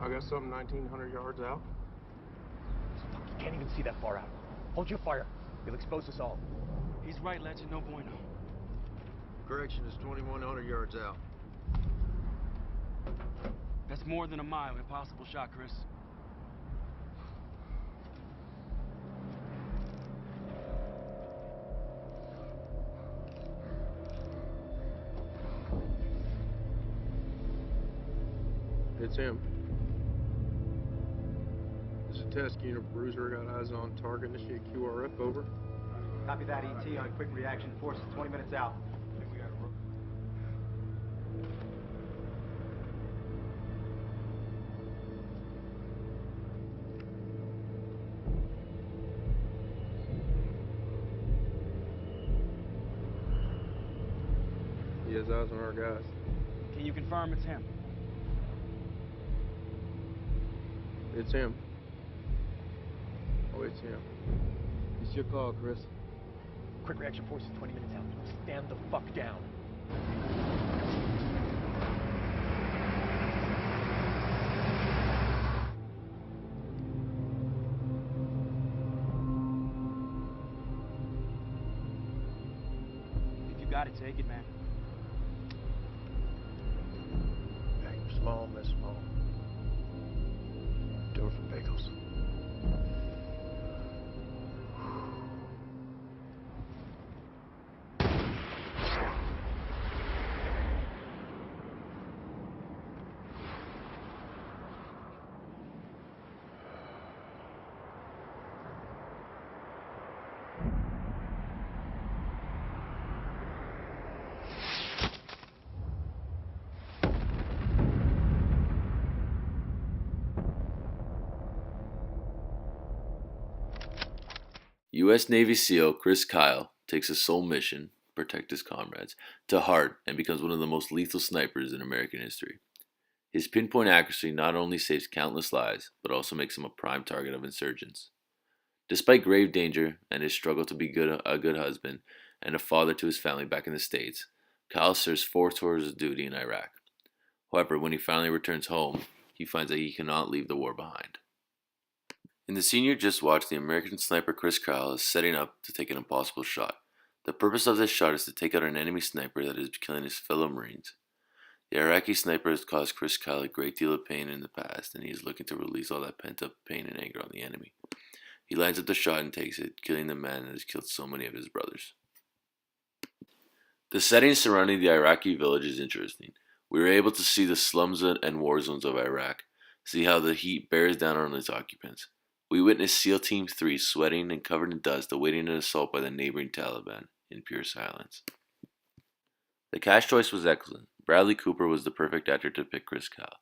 I got something 1,900 yards out. Fuck, you can't even see that far out. Hold your fire. You'll expose us all. He's right, Legend. No bueno. Correction is 2,100 yards out. That's more than a mile. Impossible shot, Chris. It's him. This is a test unit. Bruiser got eyes on target. Initiate QRF, over. Copy that, ET on quick reaction. Force is 20 minutes out. He has eyes on our guys. Can you confirm it's him? It's him. Oh, it's him. It's your call, Chris. Quick reaction force is 20 minutes out. Stand the fuck down. If you got it, take it, man. Aim small, miss small. Do it for bagels. U.S. Navy SEAL Chris Kyle takes his sole mission, protect his comrades, to heart and becomes one of the most lethal snipers in American history. His pinpoint accuracy not only saves countless lives, but also makes him a prime target of insurgents. Despite grave danger and his struggle to be a good husband and a father to his family back in the States, Kyle serves 4 tours of duty in Iraq. However, when he finally returns home, he finds that he cannot leave the war behind. In the scene you just watched, the American sniper Chris Kyle is setting up to take an impossible shot. The purpose of this shot is to take out an enemy sniper that is killing his fellow Marines. The Iraqi sniper has caused Chris Kyle a great deal of pain in the past, and he is looking to release all that pent-up pain and anger on the enemy. He lines up the shot and takes it, killing the man that has killed so many of his brothers. The setting surrounding the Iraqi village is interesting. We were able to see the slums and war zones of Iraq, see how the heat bears down on its occupants. We witnessed SEAL Team 3 sweating and covered in dust awaiting an assault by the neighboring Taliban in pure silence. The cast choice was excellent. Bradley Cooper was the perfect actor to pick Chris Kyle.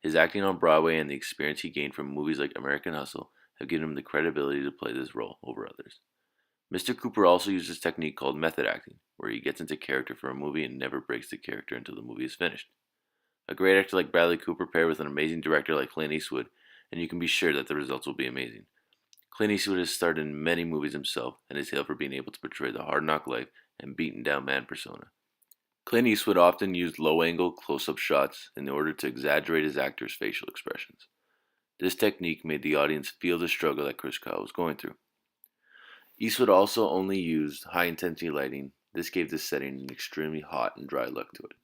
His acting on Broadway and the experience he gained from movies like American Hustle have given him the credibility to play this role over others. Mr. Cooper also used this technique called method acting, where he gets into character for a movie and never breaks the character until the movie is finished. A great actor like Bradley Cooper paired with an amazing director like Clint Eastwood, and you can be sure that the results will be amazing. Clint Eastwood has starred in many movies himself and is hailed for being able to portray the hard-knock life and beaten-down man persona. Clint Eastwood often used low-angle, close-up shots in order to exaggerate his actors' facial expressions. This technique made the audience feel the struggle that Chris Kyle was going through. Eastwood also only used high-intensity lighting. This gave the setting an extremely hot and dry look to it.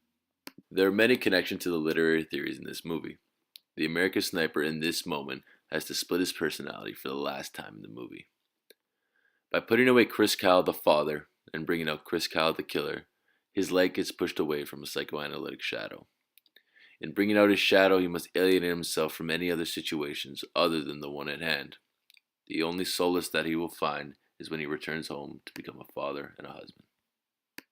There are many connections to the literary theories in this movie. The American sniper in this moment has to split his personality for the last time in the movie. By putting away Chris Kyle the father and bringing out Chris Kyle the killer, his light gets pushed away from a psychoanalytic shadow. In bringing out his shadow, he must alienate himself from any other situations other than the one at hand. The only solace that he will find is when he returns home to become a father and a husband.